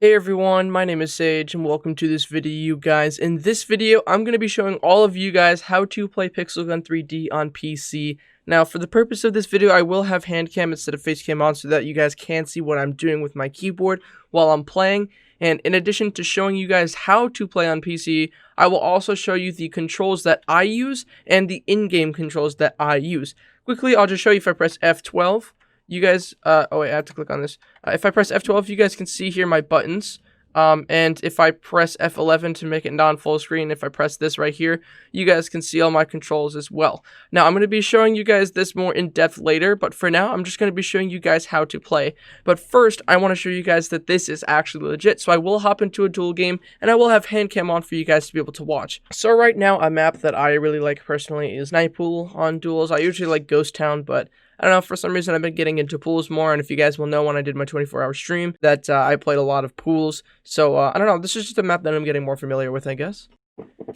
Hey everyone, my name is Sage and welcome to this video, you guys. In this video, I'm going to be showing all of you guys how to play Pixel Gun 3D on PC. Now, for the purpose of this video, I will have hand cam instead of face cam on so that you guys can see what I'm doing with my keyboard while I'm playing. And in addition to showing you guys how to play on PC, I will also show you the controls that I use and the in-game controls that I use. Quickly, I'll just show you if I press F12. You guys, oh wait, I have to click on this. If I press F12, you guys can see here my buttons. And if I press F11 to make it non-full screen, if I press this right here, you guys can see all my controls as well. Now, I'm going to be showing you guys this more in depth later, but for now, I'm just going to be showing you guys how to play. But first, I want to show you guys that this is actually legit, so I will hop into a duel game, and I will have hand cam on for you guys to be able to watch. So right now, a map that I really like personally is Night Pool on duels. I usually like Ghost Town, but I don't know, for some reason I've been getting into pools more, and if you guys will know when I did my 24-hour stream that I played a lot of pools, so I don't know, this is just a map that I'm getting more familiar with, I guess.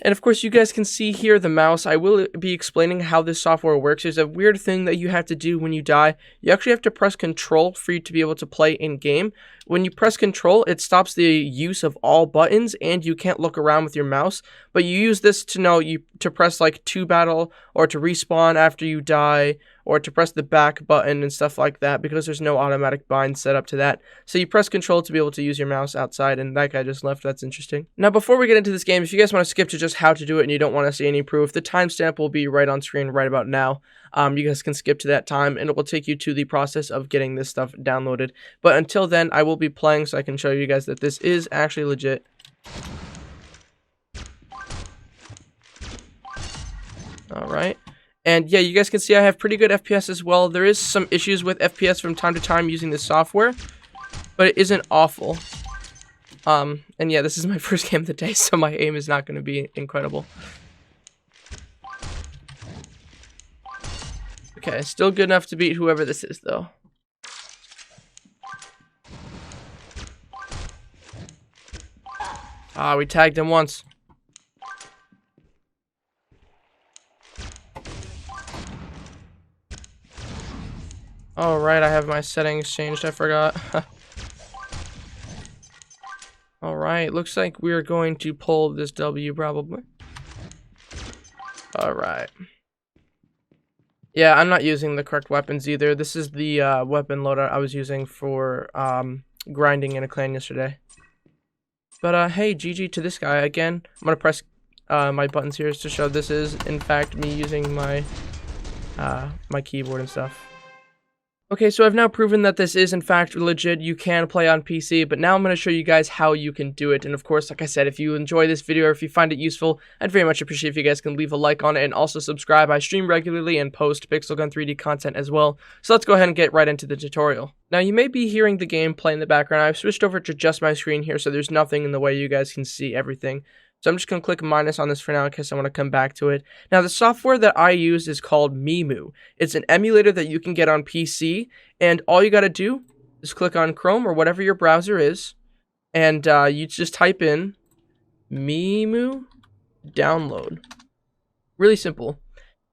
And of course, you guys can see here the mouse. I will be explaining how this software works. There's a weird thing that you have to do when you die. You actually have to press Control for you to be able to play in-game. When you press Control, it stops the use of all buttons, and you can't look around with your mouse. But you use this to know to press like to battle, or to respawn after you die, or to press the back button and stuff like that, because there's no automatic bind set up to that. So you press Control to be able to use your mouse outside, and that guy just left. That's interesting. Now, before we get into this game, if you guys want to skip to just how to do it and you don't want to see any proof, the timestamp will be right on screen right about now. You guys can skip to that time, and it will take you to the process of getting this stuff downloaded. But until then, I will be playing so I can show you guys that this is actually legit. Alright. And yeah, you guys can see I have pretty good FPS as well. There is some issues with FPS from time to time using this software, but it isn't awful. And yeah, this is my first game of the day, so my aim is not going to be incredible. Okay, still good enough to beat whoever this is, though. Ah, we tagged him once. Alright, I have my settings changed, I forgot. Alright, looks like we're going to pull this W, probably. Alright. Yeah, I'm not using the correct weapons either. This is the weapon loadout I was using for grinding in a clan yesterday. But hey, GG to this guy again. I'm gonna press my buttons here to show this is in fact me using my my keyboard and stuff. Okay, so I've now proven that this is in fact legit. You can play on PC, but now I'm going to show you guys how you can do it. And of course, like I said, if you enjoy this video or if you find it useful, I'd very much appreciate if you guys can leave a like on it and also subscribe. I stream regularly and post Pixel Gun 3D content as well. So let's go ahead and get right into the tutorial. Now, you may be hearing the game play in the background. I've switched over to just my screen here, so there's nothing in the way. You guys can see everything. So I'm just going to click minus on this for now in case I want to come back to it. Now, the software that I use is called Memu. It's an emulator that you can get on PC, and all you got to do is click on Chrome or whatever your browser is, and you just type in Memu download. Really simple.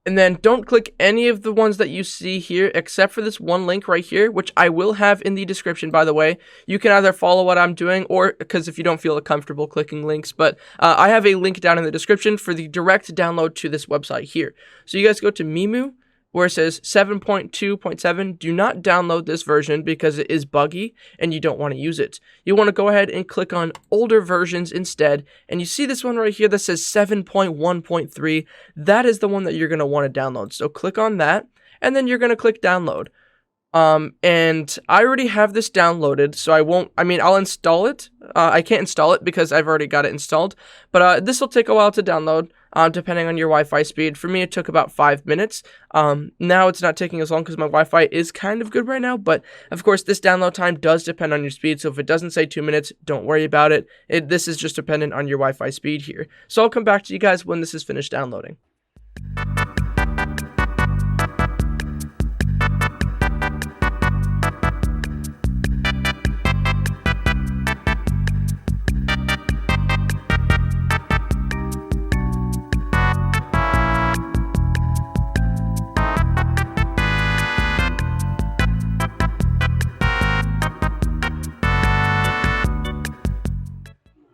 And then don't click any of the ones that you see here except for this one link right here, which I will have in the description, by the way. You can either follow what I'm doing or, because if you don't feel comfortable clicking links, but I have a link down in the description for the direct download to this website here. So you guys go to Memu, where it says 7.2.7, do not download this version because it is buggy and you don't want to use it. You want to go ahead and click on older versions instead, and you see this one right here that says 7.1.3. That is the one that you're going to want to download. So click on that, and then you're going to click download. And I already have this downloaded, so I'll install it. I can't install it because I've already got it installed, but this will take a while to download, depending on your Wi-Fi speed. For me, it took about 5 minutes. Now it's not taking as long because my Wi-Fi is kind of good right now, but of course, this download time does depend on your speed, so if it doesn't say 2 minutes, don't worry about it. This is just dependent on your Wi-Fi speed here. So I'll come back to you guys when this is finished downloading.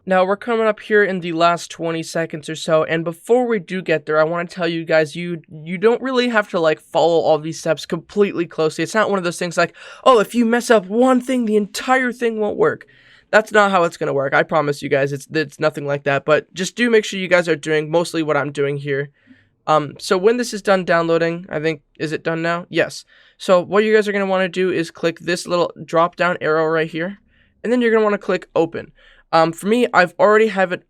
Now we're coming up here in the last 20 seconds or so, and before we do get there, I want to tell you guys you don't really have to like follow all these steps completely closely. It's not one of those things like, oh, if you mess up one thing, the entire thing won't work. That's not how it's going to work. I promise you guys, it's nothing like that. But just do make sure you guys are doing mostly what I'm doing here. So when this is done downloading, I think, is it done now? Yes. So what you guys are going to want to do is click this little drop down arrow right here, and then you're going to want to click open. For me, I already have it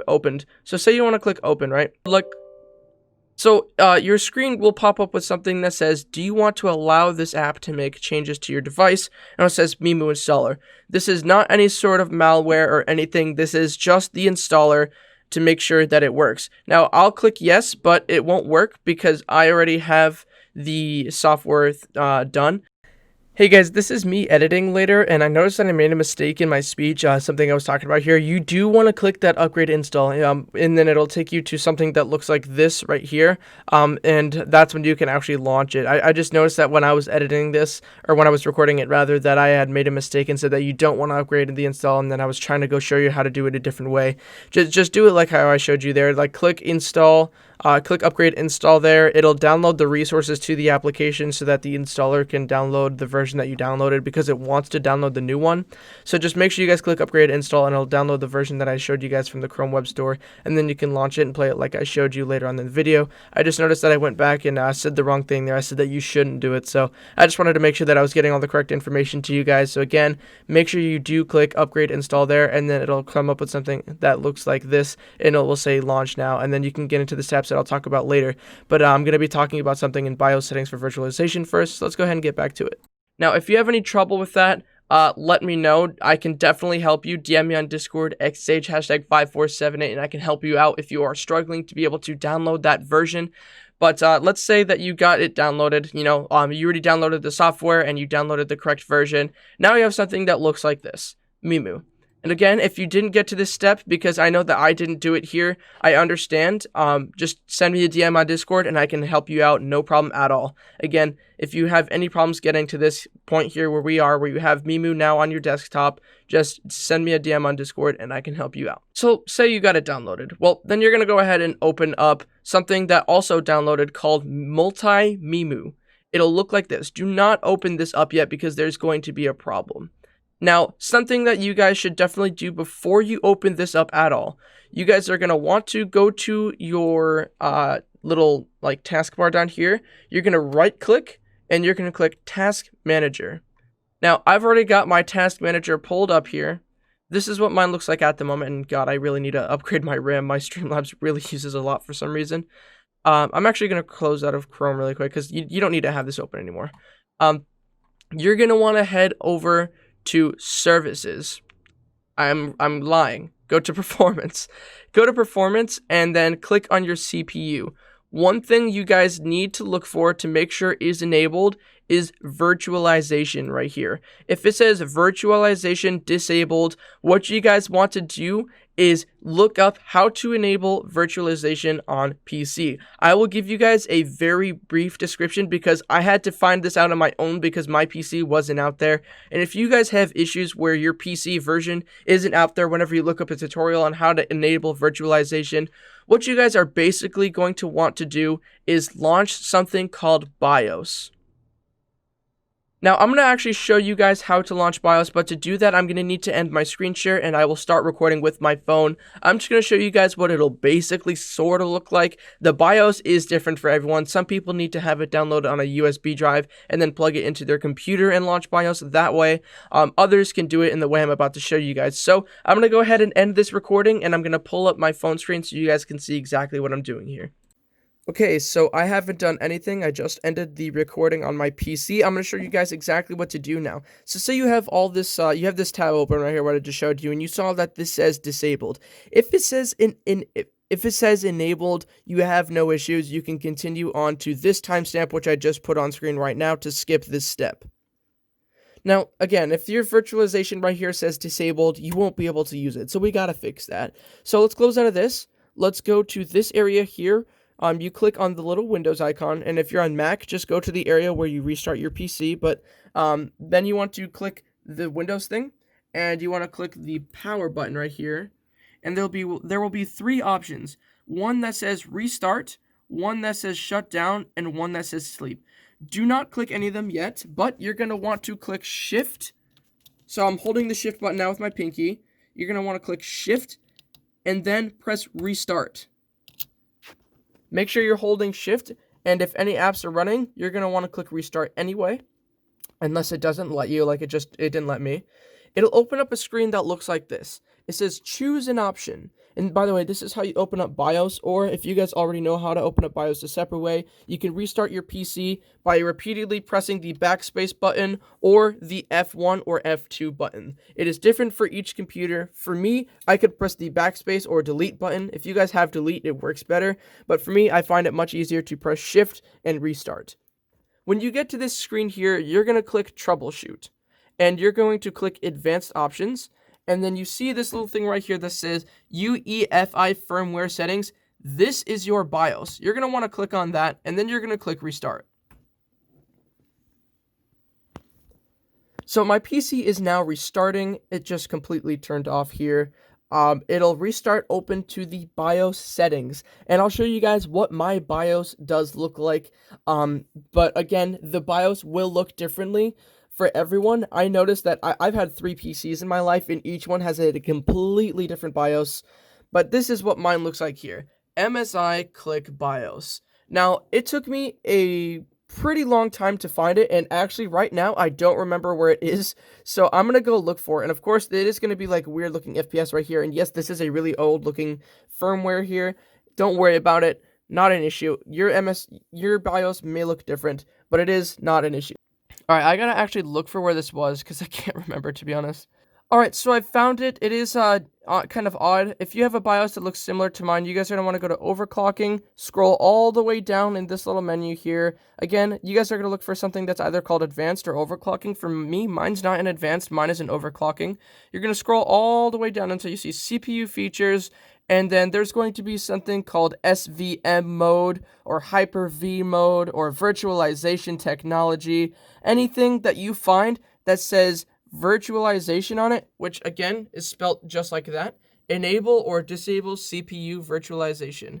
opened. So say you want to click open, right? Your screen will pop up with something that says, do you want to allow this app to make changes to your device? And it says Memu installer. This is not any sort of malware or anything. This is just the installer to make sure that it works. Now, I'll click yes, but it won't work because I already have the software done. Hey guys, this is me editing later, and I noticed that I made a mistake in my speech, something I was talking about here. You do want to click that upgrade install, and then it'll take you to something that looks like this right here, and that's when you can actually launch it. I just noticed that when I was editing this, or when I was recording it rather, that I had made a mistake and said that you don't want to upgrade the install, and then I was trying to go show you how to do it a different way. Just do it like how I showed you there, like click install, click upgrade install there. It'll download the resources to the application so that the installer can download the version that you downloaded, because it wants to download the new one. So just make sure you guys click upgrade install, and it'll download the version that I showed you guys from the Chrome Web Store, and then you can launch it and play it like I showed you later on in the video. I just noticed that I went back and said the wrong thing there. I said that you shouldn't do it, so I just wanted to make sure that I was getting all the correct information to you guys. So again, make sure you do click upgrade install there, and then it'll come up with something that looks like this, and it will say launch now, and then you can get into the steps that I'll talk about later. But I'm going to be talking about something in BIOS settings for virtualization first, so let's go ahead and get back to it. Now, if you have any trouble with that, let me know. I can definitely help you. DM me on Discord, XH, #5478, and I can help you out if you are struggling to be able to download that version. But let's say that you got it downloaded, you already downloaded the software and you downloaded the correct version. Now you have something that looks like this, Memu. And again, if you didn't get to this step, because I know that I didn't do it here, I understand. Just send me a DM on Discord and I can help you out, no problem at all. Again, if you have any problems getting to this point here where we are, where you have Memu now on your desktop, just send me a DM on Discord and I can help you out. So say you got it downloaded. Well, then you're going to go ahead and open up something that also downloaded called Memu. It'll look like this. Do not open this up yet because there's going to be a problem. Now, something that you guys should definitely do before you open this up at all, you guys are going to want to go to your little taskbar down here. You're going to right click and you're going to click Task Manager. Now, I've already got my Task Manager pulled up here. This is what mine looks like at the moment, and God, I really need to upgrade my RAM. My Streamlabs really uses a lot for some reason. I'm actually going to close out of Chrome really quick because you don't need to have this open anymore. You're going to want to head over to services. I'm lying. Go to performance. Go to performance and then click on your CPU. One thing you guys need to look for to make sure is enabled is virtualization right here. If it says virtualization disabled, what you guys want to do is look up how to enable virtualization on PC. I will give you guys a very brief description because I had to find this out on my own because my PC wasn't out there. And if you guys have issues where your PC version isn't out there whenever you look up a tutorial on how to enable virtualization, what you guys are basically going to want to do is launch something called BIOS. Now, I'm going to actually show you guys how to launch BIOS, but to do that, I'm going to need to end my screen share, and I will start recording with my phone. I'm just going to show you guys what it'll basically sort of look like. The BIOS is different for everyone. Some people need to have it downloaded on a USB drive and then plug it into their computer and launch BIOS that way. Others can do it in the way I'm about to show you guys. So, I'm going to go ahead and end this recording, and I'm going to pull up my phone screen so you guys can see exactly what I'm doing here. Okay, so I haven't done anything. I just ended the recording on my PC. I'm going to show you guys exactly what to do now. So say you have all this, you have this tab open right here, what I just showed you, and you saw that this says disabled. If it says if it says enabled, you have no issues. You can continue on to this timestamp, which I just put on screen right now, to skip this step. Now, again, if your virtualization right here says disabled, you won't be able to use it. So we got to fix that. So let's close out of this. Let's go to this area here. You click on the little Windows icon, and if you're on Mac, just go to the area where you restart your PC, but then you want to click the Windows thing, and you want to click the power button right here, and there will be 3 options. One that says restart, one that says shut down, and one that says sleep. Do not click any of them yet, but you're going to want to click shift. So I'm holding the shift button now with my pinky. You're going to want to click shift and then press restart. Make sure you're holding shift, and if any apps are running, you're going to want to click restart anyway, unless it doesn't let you, like it didn't let me. It'll open up a screen that looks like this. It says choose an option. And by the way, this is how you open up BIOS, or if you guys already know how to open up BIOS a separate way, you can restart your PC by repeatedly pressing the backspace button or the F1 or F2 button. It is different for each computer. For me, I could press the backspace or delete button. If you guys have delete, it works better. But for me, I find it much easier to press shift and restart. When you get to this screen here, you're going to click troubleshoot. And you're going to click advanced options. And then you see this little thing right here that says UEFI firmware settings. This is your BIOS. You're going to want to click on that, and then you're going to click restart. So my PC is now restarting. It just completely turned off here. It'll restart open to the BIOS settings, and I'll show you guys what my BIOS does look like. But again, the BIOS will look differently for everyone. I noticed that I've had 3 PCs in my life, and each one has a completely different BIOS. But this is what mine looks like here. MSI click BIOS. Now, it took me a pretty long time to find it, and actually right now I don't remember where it is, so I'm gonna go look for it. And of course it is gonna be like weird looking FPS right here, and yes, this is a really old looking firmware here. Don't worry about it, not an issue. Your BIOS may look different, but it is not an issue. Alright, I gotta actually look for where this was, because I can't remember, to be honest. Alright, so I found it. It is kind of odd. If you have a BIOS that looks similar to mine, you guys are going to want to go to overclocking, scroll all the way down in this little menu here. Again, you guys are going to look for something that's either called advanced or overclocking. For me, mine's not in advanced, mine is in overclocking. You're going to scroll all the way down until you see CPU features, and then there's going to be something called SVM mode, or Hyper-V mode, or virtualization technology. Anything that you find that says virtualization on it, which again is spelt just like that, enable or disable CPU virtualization.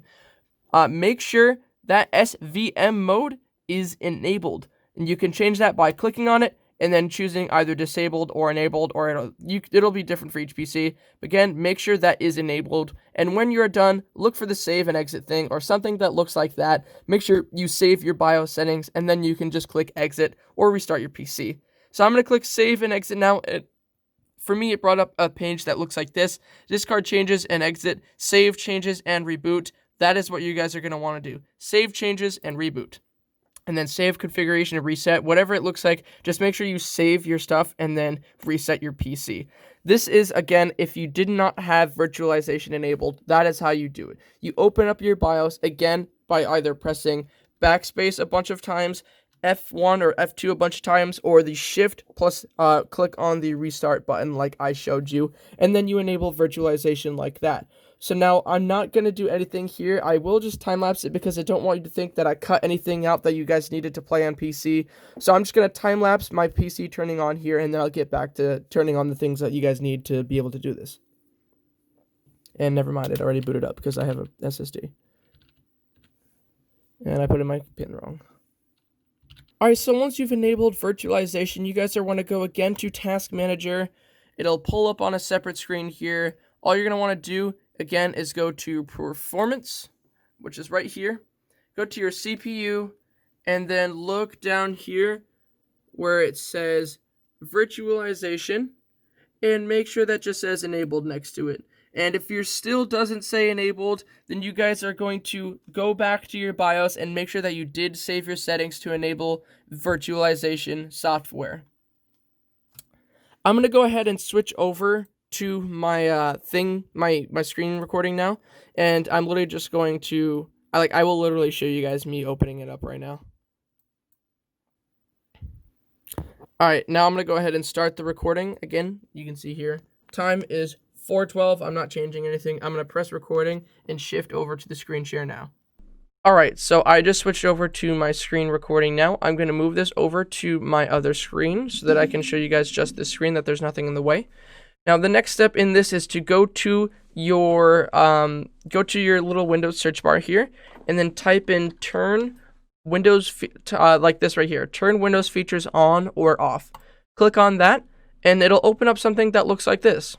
Make sure that SVM mode is enabled, and you can change that by clicking on it and then choosing either disabled or enabled, or it'll be different for each PC. Again, make sure that is enabled, and when you're done, look for the save and exit thing or something that looks like that. Make sure you save your BIOS settings, and then you can just click exit or restart your PC. So I'm going to click save and exit now. For me, it brought up a page that looks like this. Discard changes and exit, save changes and reboot. That is what you guys are going to want to do. Save changes and reboot. And then save configuration and reset. Whatever it looks like, just make sure you save your stuff and then reset your PC. This is, again, if you did not have virtualization enabled, that is how you do it. You open up your BIOS, again, by either pressing backspace a bunch of times, F1 or F2 a bunch of times, or the shift plus click on the restart button like I showed you, and then you enable virtualization like that. So now I'm not going to do anything here. I will just time-lapse it because I don't want you to think that I cut anything out that you guys needed to play on PC. So I'm just going to time-lapse my PC turning on here, and then I'll get back to turning on the things that you guys need to be able to do this. And never mind, it already booted up because I have a SSD. And I put in my pin wrong. Alright, so once you've enabled virtualization, you guys are want to go again to Task Manager. It'll pull up on a separate screen here. All you're going to want to do, again, is go to Performance, which is right here. Go to your CPU, and then look down here where it says Virtualization, and make sure that just says Enabled next to it. And if your still doesn't say enabled, then you guys are going to go back to your BIOS and make sure that you did save your settings to enable virtualization software. I'm going to go ahead and switch over to my my screen recording now, and I'm literally just going to, I will literally show you guys me opening it up right now. Alright, now I'm going to go ahead and start the recording. Again, you can see here, time is 4:12. I'm not changing anything. I'm going to press recording and shift over to the screen share now. Alright, so I just switched over to my screen recording now. I'm going to move this over to my other screen so that I can show you guys just this screen, that there's nothing in the way. Now the next step in this is to go to your little Windows search bar here, and then type in turn Windows like this right here. Turn Windows features on or off. Click on that, and it'll open up something that looks like this.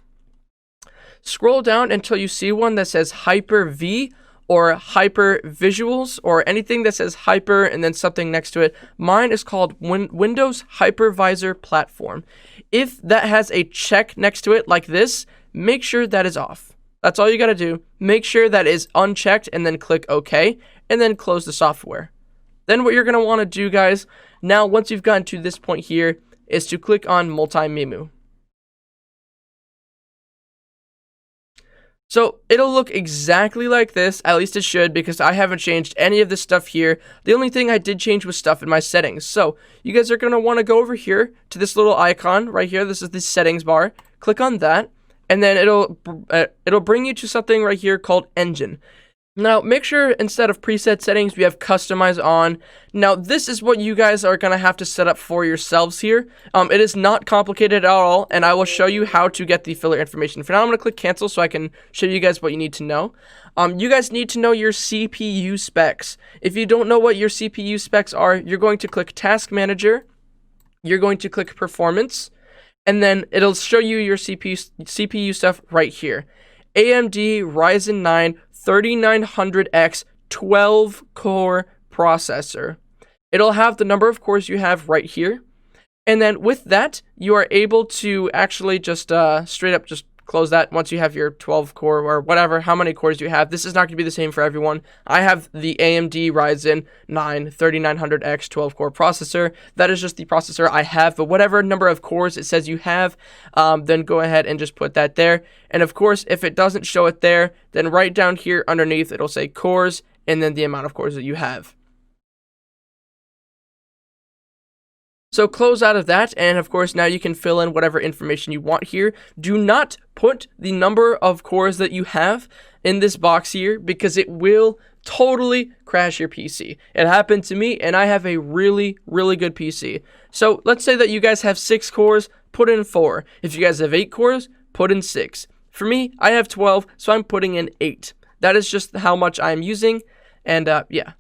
Scroll down until you see one that says Hyper-V or Hyper Visuals or anything that says Hyper and then something next to it. Mine is called Windows Hypervisor Platform. If that has a check next to it like this, make sure that is off. That's all you got to do. Make sure that is unchecked and then click OK and then close the software. Then what you're going to want to do, guys, now once you've gotten to this point here, is to click on Multi-Memu. So it'll look exactly like this, at least it should, because I haven't changed any of this stuff here. The only thing I did change was stuff in my settings. So you guys are going to want to go over here to this little icon right here. This is the settings bar. Click on that, and then it'll bring you to something right here called Engine. Now, make sure instead of preset settings, we have customize on. Now, this is what you guys are going to have to set up for yourselves here. It is not complicated at all, and I will show you how to get the filler information. For now, I'm going to click cancel so I can show you guys what you need to know. You guys need to know your CPU specs. If you don't know what your CPU specs are, you're going to click Task Manager. You're going to click Performance, and then it'll show you your CPU stuff right here. AMD Ryzen 9 3900X 12-core processor. It'll have the number of cores you have right here. And then with that, you are able to actually just straight up just close that once you have your 12 core or whatever, how many cores you have. This is not going to be the same for everyone. I have the AMD Ryzen 9 3900X 12-core processor. That is just the processor I have, but whatever number of cores it says you have, then go ahead and just put that there. And of course, if it doesn't show it there, then right down here underneath, it'll say cores and then the amount of cores that you have. So close out of that, and of course now you can fill in whatever information you want here. Do not put the number of cores that you have in this box here, because it will totally crash your PC. It happened to me, and I have a really, really good PC. So let's say that you guys have 6 cores, put in 4. If you guys have 8 cores, put in 6. For me, I have 12, so I'm putting in 8. That is just how much I'm using, and yeah.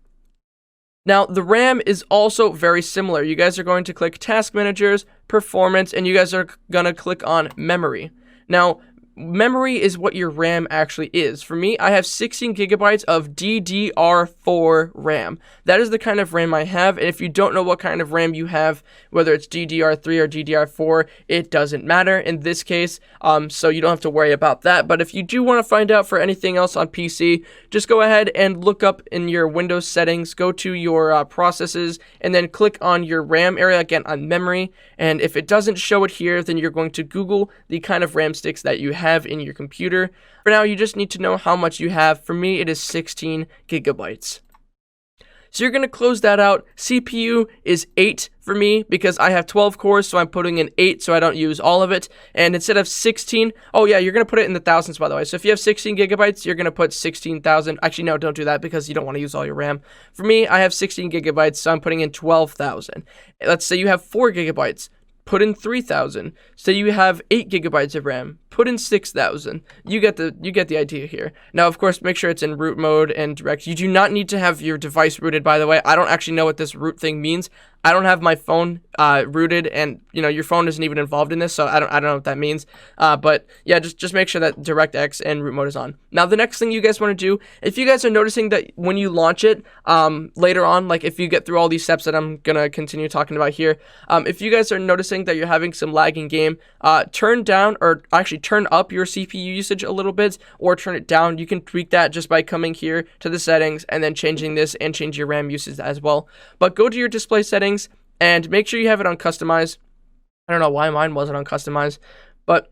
Now, the RAM is also very similar. You guys are going to click Task Managers, Performance, and you guys are going to click on Memory. Now, memory is what your RAM actually is. For me, I have 16 gigabytes of DDR4 RAM. That is the kind of RAM I have, and if you don't know what kind of RAM you have, whether it's DDR3 or DDR4, it doesn't matter in this case, so you don't have to worry about that. But if you do want to find out for anything else on PC, just go ahead and look up in your Windows settings, go to your processes, and then click on your RAM area, again on memory, and if it doesn't show it here, then you're going to Google the kind of RAM sticks that you have in your computer. For now, you just need to know how much you have. For me, it is 16 gigabytes. So you're going to close that out. CPU is 8 for me because I have 12 cores, so I'm putting in 8 so I don't use all of it. And instead of 16, oh yeah, you're going to put it in the thousands, by the way. So if you have 16 gigabytes, you're going to put 16,000. Actually, no, don't do that because you don't want to use all your RAM. For me, I have 16 gigabytes, so I'm putting in 12,000. Let's say you have 4 gigabytes. Put in 3,000. So you have 8 gigabytes of RAM. Put in 6,000. You get the idea here. Now, of course, make sure it's in root mode and direct. You do not need to have your device rooted, by the way. I don't actually know what this root thing means. I don't have my phone rooted, and your phone isn't even involved in this, so I don't know what that means. But yeah, just make sure that DirectX and root mode is on. Now, the next thing you guys want to do, if you guys are noticing that when you launch it later on, like if you get through all these steps that I'm gonna continue talking about here, if you guys are noticing that you're having some lag in game, turn down or actually turn up your CPU usage a little bit, or turn it down. You can tweak that just by coming here to the settings and then changing this and change your RAM usage as well. But go to your display settings and make sure you have it on customize. I don't know why mine wasn't on customize, but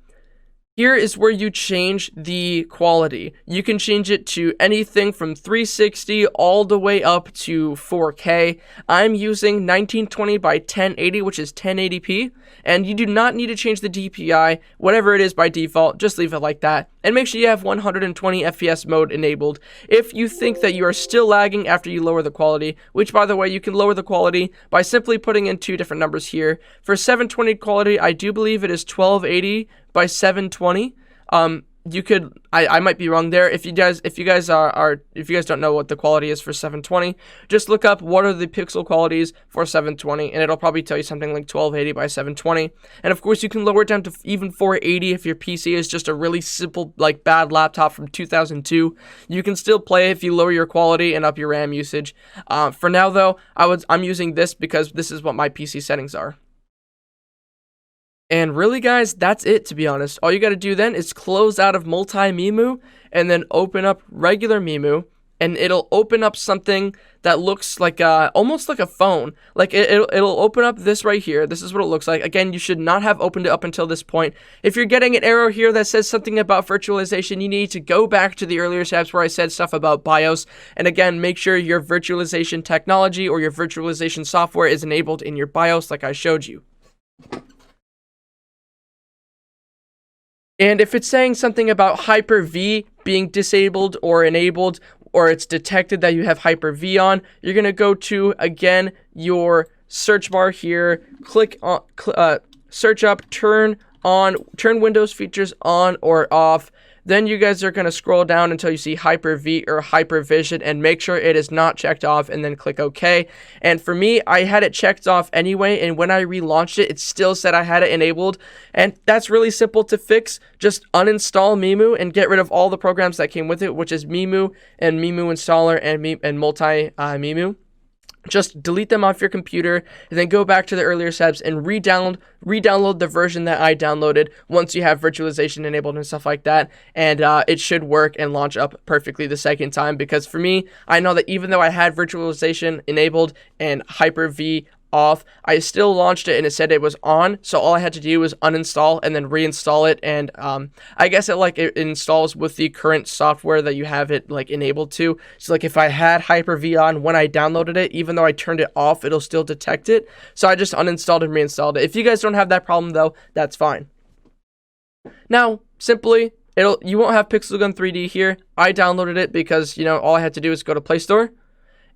here is where you change the quality. You can change it to anything from 360 all the way up to 4K. I'm using 1920 by 1080, which is 1080p, and you do not need to change the DPI. Whatever it is by default, just leave it like that. And make sure you have 120 FPS mode enabled. If you think that you are still lagging after you lower the quality, which by the way, you can lower the quality by simply putting in 2 different numbers here. For 720 quality, I do believe it is 1280, by 720. You could, I might be wrong there. If you guys don't know what the quality is for 720, just look up what are the pixel qualities for 720, and it'll probably tell you something like 1280 by 720. And of course, you can lower it down to even 480 if your PC is just a really simple, like, bad laptop from 2002. You can still play if you lower your quality and up your RAM usage. For now, though, I'm using this because this is what my PC settings are. And really, guys, that's it, to be honest. All you got to do then is close out of multi-Memu and then open up regular Memu, and it'll open up something that looks like almost like a phone. Like it'll open up this right here. This is what it looks like. Again, you should not have opened it up until this point. If you're getting an arrow here that says something about virtualization, you need to go back to the earlier steps where I said stuff about BIOS. And again, make sure your virtualization technology or your virtualization software is enabled in your BIOS like I showed you. And if it's saying something about Hyper-V being disabled or enabled, or it's detected that you have Hyper-V on, you're going to go to, again, your search bar here, click on, search up, turn Windows features on or off. Then you guys are going to scroll down until you see Hyper-V or Hypervision and make sure it is not checked off, and then click OK. And for me, I had it checked off anyway, and when I relaunched it, it still said I had it enabled. And that's really simple to fix. Just uninstall Memu and get rid of all the programs that came with it, which is Memu and Memu Installer and multi-Memu. Just delete them off your computer and then go back to the earlier steps and re-download the version that I downloaded once you have virtualization enabled and stuff like that. And it should work and launch up perfectly the second time, because for me, I know that even though I had virtualization enabled and Hyper-V off, I still launched it and it said it was on, so all I had to do was uninstall and then reinstall it. And I guess it installs with the current software that you have it like enabled to. So like if I had Hyper-V on when I downloaded it, even though I turned it off, it'll still detect it. So I just uninstalled and reinstalled it. If you guys don't have that problem though, that's fine. Now simply, you won't have Pixel Gun 3D here. I downloaded it because, you know, all I had to do is go to Play Store.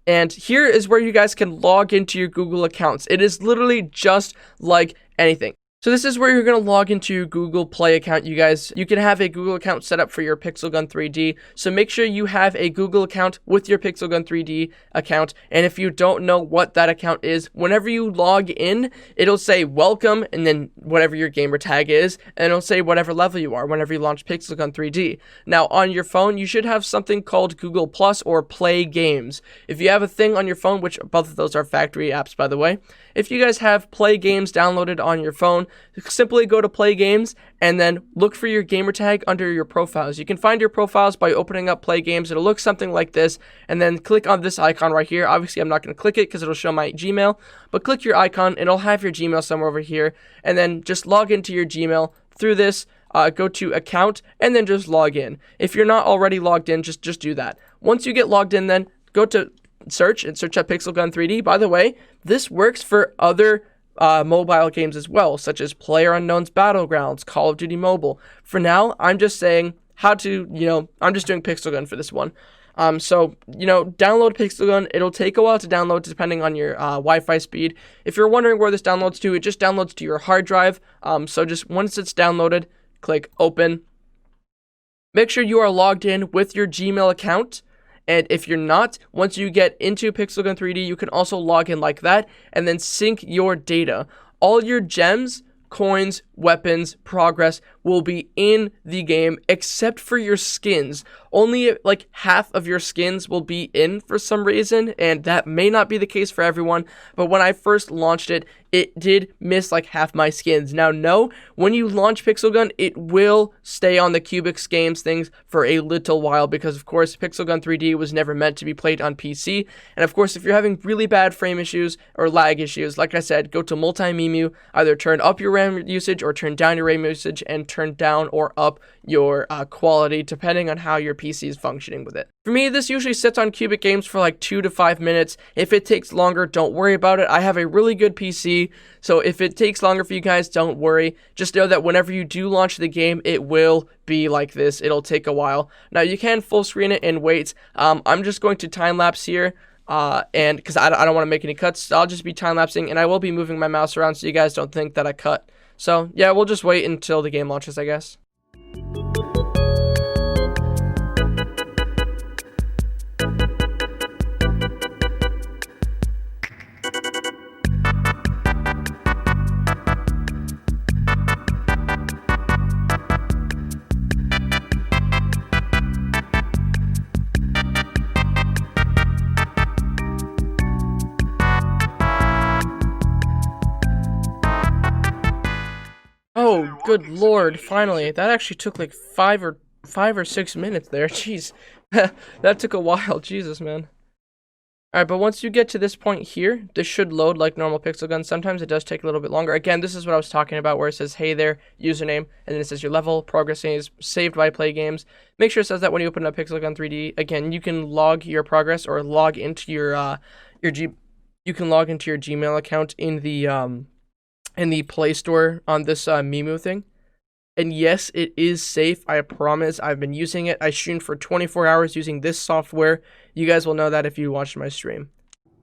And here is where you guys can log into your Google accounts. It is literally just like anything. So this is where you're going to log into your Google Play account, you guys. You can have a Google account set up for your Pixel Gun 3D. So make sure you have a Google account with your Pixel Gun 3D account. And if you don't know what that account is, whenever you log in, it'll say welcome and then whatever your gamer tag is. And it'll say whatever level you are whenever you launch Pixel Gun 3D. Now on your phone, you should have something called Google Plus or Play Games. If you have a thing on your phone, which both of those are factory apps, by the way. If you guys have Play Games downloaded on your phone, simply go to Play Games and then look for your gamer tag under your profiles. You can find your profiles by opening up Play Games. It'll look something like this, and then click on this icon right here. Obviously, I'm not going to click it because it'll show my Gmail, but click your icon and it'll have your Gmail somewhere over here, and then just log into your Gmail through this. Go to account and then just log in. If you're not already logged in, just do that. Once you get logged in, then go to search and search up Pixel Gun 3D. By the way, this works for other mobile games as well, such as PlayerUnknown's Battlegrounds, Call of Duty Mobile. For now, I'm just saying how to, I'm just doing Pixel Gun for this one. So, download Pixel Gun. It'll take a while to download depending on your Wi-Fi speed. If you're wondering where this downloads to, it just downloads to your hard drive. So just once it's downloaded, click open. Make sure you are logged in with your Gmail account. And if you're not, once you get into Pixel Gun 3D, you can also log in like that and then sync your data. All your gems, coins, weapons, progress will be in the game except for your skins. Only like half of your skins will be in for some reason, and that may not be the case for everyone, but when I first launched it, it did miss like half my skins. Now, no, when you launch Pixel Gun, it will stay on the Cubics Games things for a little while because, of course, Pixel Gun 3D was never meant to be played on PC. And, of course, if you're having really bad frame issues or lag issues, like I said, go to multi-Memu, either turn up your RAM usage or turn down your RAM usage, and turn down or up your quality depending on how your PC is functioning with it. For me, this usually sits on Cubic Games for like 2 to 5 minutes. If it takes longer, don't worry about it. I have a really good PC, so if it takes longer for you guys, don't worry. Just know that whenever you do launch the game, it will be like this. It'll take a while. Now, you can full screen it and wait. I'm just going to time lapse here. And because I don't want to make any cuts, I'll just be time lapsing, and I will be moving my mouse around so you guys don't think that I cut So yeah, we'll just wait until the game launches, I guess. Oh, good lord, finally. That actually took like 5 or 6 minutes there. Jeez. That took a while. Jesus, man. Alright, but once you get to this point here, this should load like normal pixel guns. Sometimes it does take a little bit longer. Again, this is what I was talking about, where it says, hey there, username, and then it says your level, progress is saved by play games. Make sure it says that when you open up Pixel Gun 3D. Again, you can log your progress or log into your you can log into your Gmail account in the Play Store on this Memu thing. And yes, it is safe, I promise. I've been using it. I streamed for 24 hours using this software. You guys will know that if you watched my stream.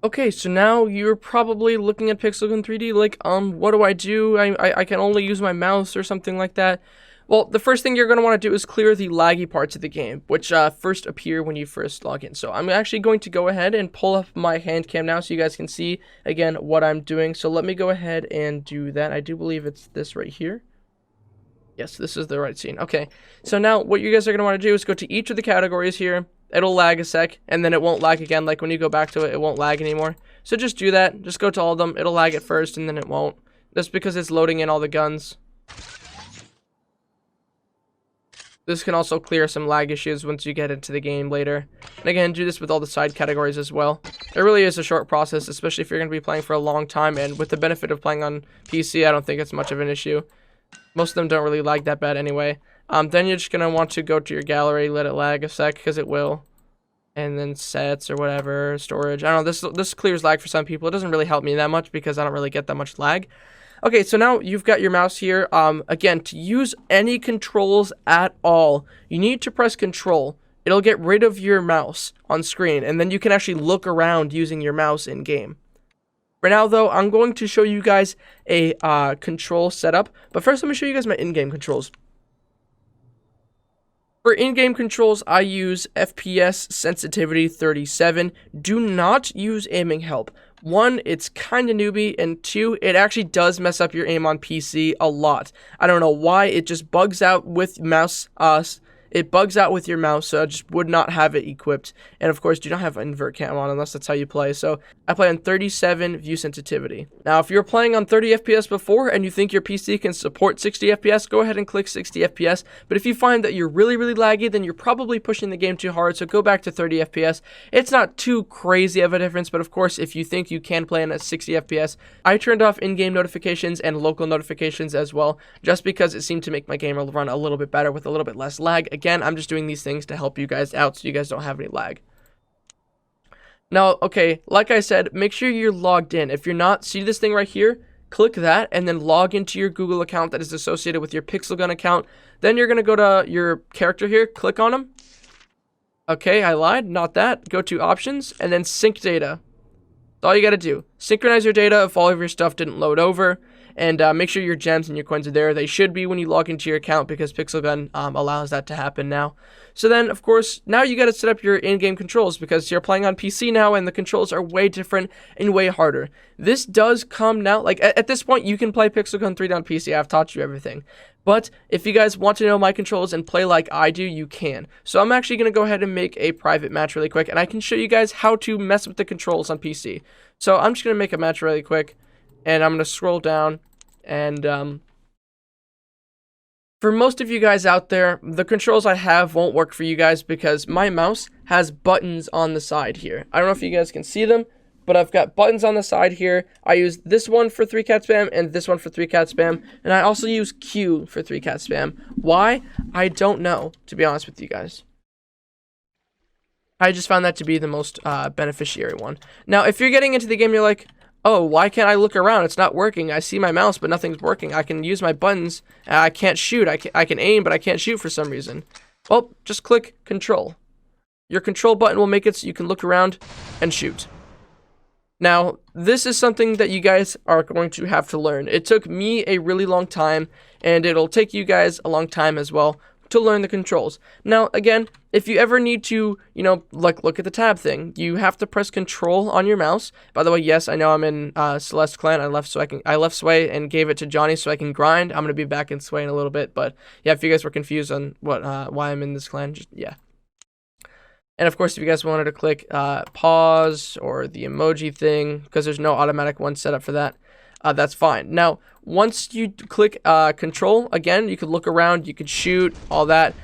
Okay, so now you're probably looking at Pixel Gun 3D like, what do? I can only use my mouse or something like that. Well, the first thing you're going to want to do is clear the laggy parts of the game, which first appear when you first log in. So I'm actually going to go ahead and pull up my hand cam now so you guys can see, again, what I'm doing. So let me go ahead and do that. I do believe it's this right here. Yes, this is the right scene. Okay, so now what you guys are going to want to do is go to each of the categories here. It'll lag a sec, and then it won't lag again. Like when you go back to it, it won't lag anymore. So just do that. Just go to all of them. It'll lag at first, and then it won't. That's because it's loading in all the guns. This can also clear some lag issues once you get into the game later. And again, do this with all the side categories as well. It really is a short process, especially if you're going to be playing for a long time. And with the benefit of playing on PC, I don't think it's much of an issue. Most of them don't really lag that bad anyway. Then you're just going to want to go to your gallery, let it lag a sec, because it will. And then sets or whatever, storage. I don't know, this clears lag for some people. It doesn't really help me that much because I don't really get that much lag. Okay, so now you've got your mouse here. Again, to use any controls at all, you need to press Control. It'll get rid of your mouse on screen, and then you can actually look around using your mouse in-game. For now, though, I'm going to show you guys a control setup. But first, let me show you guys my in-game controls. For in-game controls, I use FPS sensitivity 37. Do not use aiming help. 1, it's kind of newbie, and 2, it actually does mess up your aim on PC a lot. I don't know why, it just bugs out with mouse. It bugs out with your mouse, so I just would not have it equipped. And of course, do not have invert cam on unless that's how you play. So I play on 37 view sensitivity. Now, if you're playing on 30 FPS before and you think your PC can support 60 FPS, go ahead and click 60 FPS. But if you find that you're really, really laggy, then you're probably pushing the game too hard, so go back to 30 FPS. It's not too crazy of a difference, but of course, if you think you can play in at 60 FPS, I turned off in-game notifications and local notifications as well, just because it seemed to make my game run a little bit better with a little bit less lag. Again, I'm just doing these things to help you guys out so you guys don't have any lag. Now, okay, like I said, make sure you're logged in. If you're not, see this thing right here? Click that and then log into your Google account that is associated with your Pixel Gun account. Then you're going to go to your character here, click on him. Okay, I lied, not that. Go to options and then sync data. That's all you got to do. Synchronize your data if all of your stuff didn't load over. And make sure your gems and your coins are there. They should be when you log into your account because Pixel Gun allows that to happen now. So then, of course, now you got to set up your in-game controls because you're playing on PC now and the controls are way different and way harder. This does come now. Like, at this point, you can play Pixel Gun 3 on PC. I've taught you everything. But if you guys want to know my controls and play like I do, you can. So I'm actually going to go ahead and make a private match really quick. And I can show you guys how to mess with the controls on PC. So I'm just going to make a match really quick. And I'm going to scroll down. And for most of you guys out there, the controls I have won't work for you guys because my mouse has buttons on the side here. I don't know if you guys can see them, but I've got buttons on the side here. I use this one for 3-cat spam and this one for 3-cat spam. And I also use Q for 3-cat spam. Why? I don't know, to be honest with you guys. I just found that to be the most beneficiary one. Now, if you're getting into the game, you're like, oh, why can't I look around? It's not working. I see my mouse, but nothing's working. I can use my buttons. I can't shoot. I can aim, but I can't shoot for some reason. Well, just click Control. Your Control button will make it so you can look around and shoot. Now, this is something that you guys are going to have to learn. It took me a really long time, and it'll take you guys a long time as well to learn the controls. Now, again, if you ever need to, you know, like look at the tab thing, you have to press Control on your mouse. By the way, yes, I know I'm in Celeste clan. I left Sway and gave it to Johnny so I can grind. I'm gonna be back in Sway in a little bit, but yeah, if you guys were confused on why I'm in this clan, just yeah. And of course, if you guys wanted to click pause or the emoji thing, because there's no automatic one set up for that, that's fine. Now, once you click control, again, you could look around, you could shoot, all that.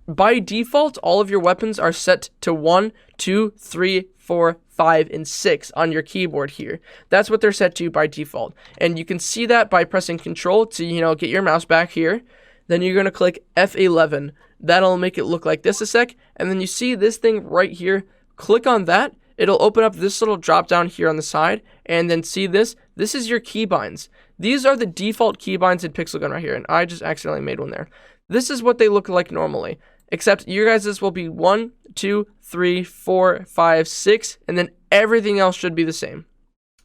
By default, all of your weapons are set to 1, 2, 3, 4, 5, and 6 on your keyboard here. That's what they're set to by default. And you can see that by pressing control to, you know, get your mouse back here. Then you're going to click F11. That'll make it look like this a sec. And then you see this thing right here. Click on that. It'll open up this little drop down here on the side. And then see this. This is your keybinds. These are the default keybinds in Pixel Gun right here. And I just accidentally made one there. This is what they look like normally. Except your guys' will be 1, 2, 3, 4, 5, 6. And then everything else should be the same.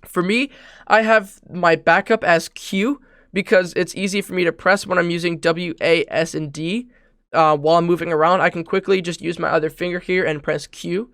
For me, I have my backup as Q, because it's easy for me to press when I'm using W, A, S, and D. While I'm moving around, I can quickly just use my other finger here and press Q.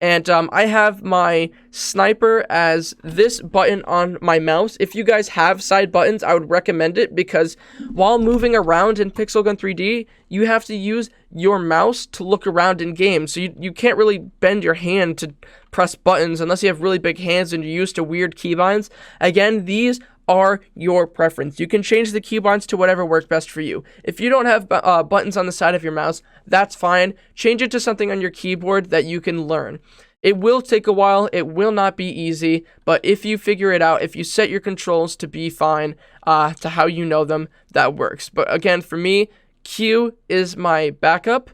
And I have my sniper as this button on my mouse. If you guys have side buttons, I would recommend it, because while moving around in Pixel Gun 3D, you have to use your mouse to look around in game. So you can't really bend your hand to press buttons unless you have really big hands and you're used to weird keybinds. Again, these are your preference. You can change the keybinds to whatever works best for you. If you don't have buttons on the side of your mouse, that's fine. Change it to something on your keyboard that you can learn. It will take a while. It will not be easy, but if you figure it out, if you set your controls to be fine, to how you know them, that works. But again, for me, Q is my backup.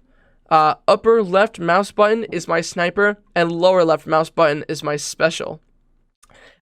Upper left mouse button is my sniper, and lower left mouse button is my special.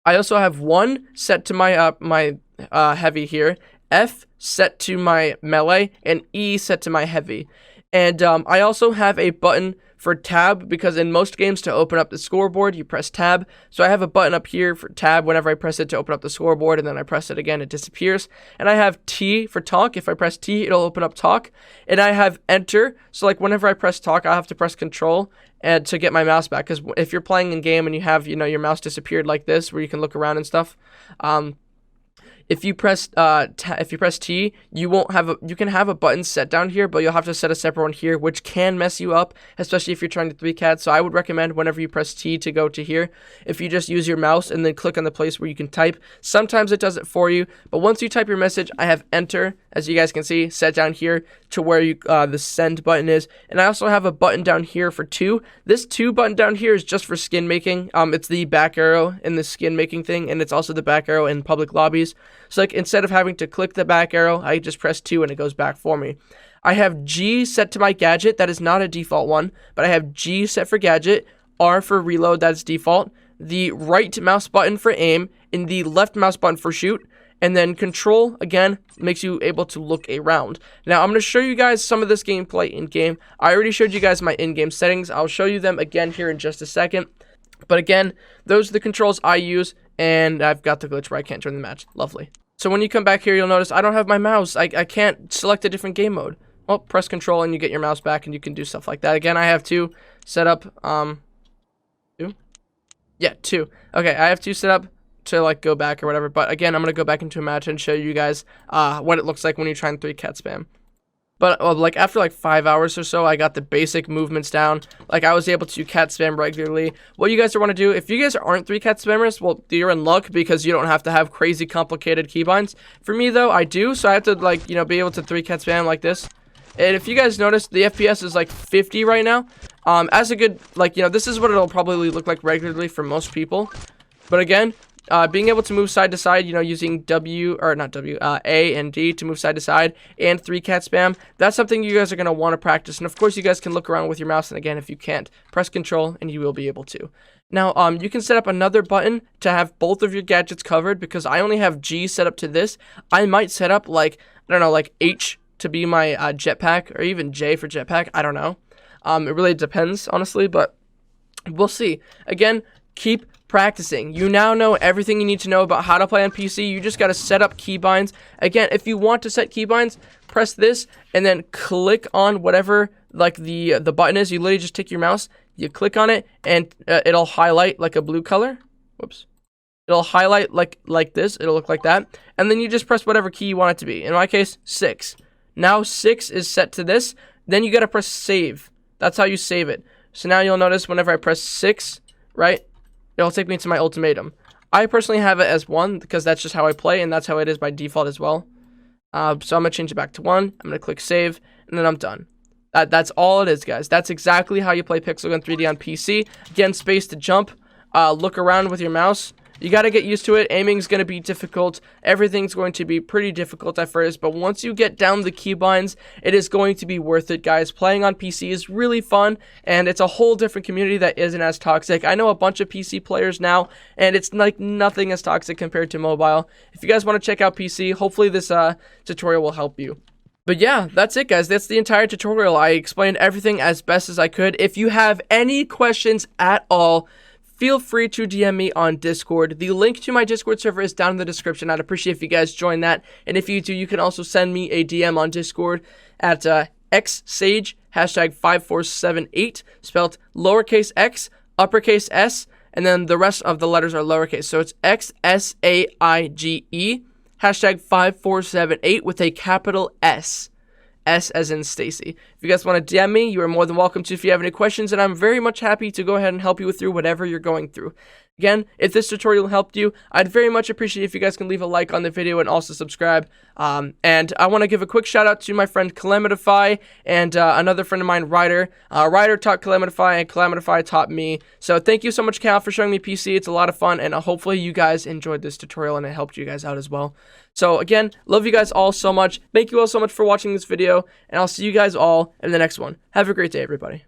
I also have 1 set to my heavy here, F set to my melee, and E set to my heavy. And I also have a button for tab, because in most games to open up the scoreboard, you press tab. So I have a button up here for tab. Whenever I press it to open up the scoreboard, and then I press it again, it disappears. And I have T for talk. If I press T, it'll open up talk. And I have enter. So like whenever I press talk, I have to press control and to get my mouse back. Because if you're playing in game and you have, you know, your mouse disappeared like this, where you can look around and stuff, if you press T, you can have a button set down here, but you'll have to set a separate one here, which can mess you up, especially if you're trying to 3-cat. So I would recommend whenever you press T to go to here, if you just use your mouse and then click on the place where you can type. Sometimes it does it for you, but once you type your message, I have enter, as you guys can see, set down here to where you the send button is. And I also have a button down here for 2. This 2 button down here is just for skin making. It's the back arrow in the skin making thing, and it's also the back arrow in public lobbies. So like instead of having to click the back arrow, I just press 2 and it goes back for me. I have G set to my gadget. That is not a default one, but I have G set for gadget, R for reload, that's default, the right mouse button for aim, and the left mouse button for shoot, and then control, again, makes you able to look around. Now, I'm going to show you guys some of this gameplay in-game. I already showed you guys my in-game settings. I'll show you them again here in just a second. But again, those are the controls I use, and I've got the glitch where I can't join the match. Lovely. So when you come back here, you'll notice I don't have my mouse. I can't select a different game mode. Well, press control and you get your mouse back and you can do stuff like that. Again, I have 2 set up. 2? Yeah, 2. Okay, I have 2 set up to like go back or whatever. But again, I'm going to go back into a match and show you guys what it looks like when you try and 3-cat spam. But like after like 5 hours or so, I got the basic movements down. Like I was able to cat spam regularly. What you guys want to do, if you guys aren't 3-cat spammers, well, you're in luck because you don't have to have crazy complicated keybinds. For me though, I do, so I have to like, you know, be able to 3-cat spam like this. And if you guys notice, the FPS is like 50 right now. As a good, like, you know, this is what it'll probably look like regularly for most people. But again, being able to move side to side, you know, using A and D to move side to side, and 3-cat spam, that's something you guys are going to want to practice. And of course, you guys can look around with your mouse, and again, if you can't, press control, and you will be able to. Now, you can set up another button to have both of your gadgets covered, because I only have G set up to this. I might set up, like, I don't know, like H to be my jetpack, or even J for jetpack, I don't know. It really depends, honestly, but we'll see. Again, keep practicing. You now know everything you need to know about how to play on PC. You just got to set up keybinds. Again, if you want to set keybinds, press this and then click on whatever like the button is. You literally just take your mouse, you click on it, and it'll highlight like a blue color. Whoops. It'll highlight like this. It'll look like that. And then you just press whatever key you want it to be. In my case, 6. Now 6 is set to this. Then you got to press save. That's how you save it. So now you'll notice whenever I press 6, right, it'll take me to my ultimatum. I personally have it as 1 because that's just how I play, and that's how it is by default as well. So I'm going to change it back to 1. I'm going to click save, and then I'm done. That's all it is, guys. That's exactly how you play Pixel Gun 3D on PC. Again, space to jump. Look around with your mouse. You got to get used to it. Aiming is going to be difficult. Everything's going to be pretty difficult at first, but once you get down the keybinds, it is going to be worth it, guys. Playing on PC is really fun, and it's a whole different community that isn't as toxic. I know a bunch of PC players now, and it's like nothing as toxic compared to mobile. If you guys want to check out PC, hopefully this tutorial will help you. But yeah, that's it, guys. That's the entire tutorial. I explained everything as best as I could. If you have any questions at all, feel free to DM me on Discord. The link to my Discord server is down in the description. I'd appreciate if you guys join that. And if you do, you can also send me a DM on Discord at xsage, #5478, spelled lowercase x, uppercase s, and then the rest of the letters are lowercase. So it's XSAIGE, #5478 with a capital S. S as in Stacy. If you guys want to DM me, you are more than welcome to if you have any questions, and I'm very much happy to go ahead and help you through whatever you're going through. Again, if this tutorial helped you, I'd very much appreciate if you guys can leave a like on the video and also subscribe. And I want to give a quick shout out to my friend Calamitify and another friend of mine, Ryder. Ryder taught Calamitify and Calamitify taught me. So thank you so much, Cal, for showing me PC. It's a lot of fun, and hopefully you guys enjoyed this tutorial and it helped you guys out as well. So again, love you guys all so much. Thank you all so much for watching this video, and I'll see you guys all in the next one. Have a great day, everybody.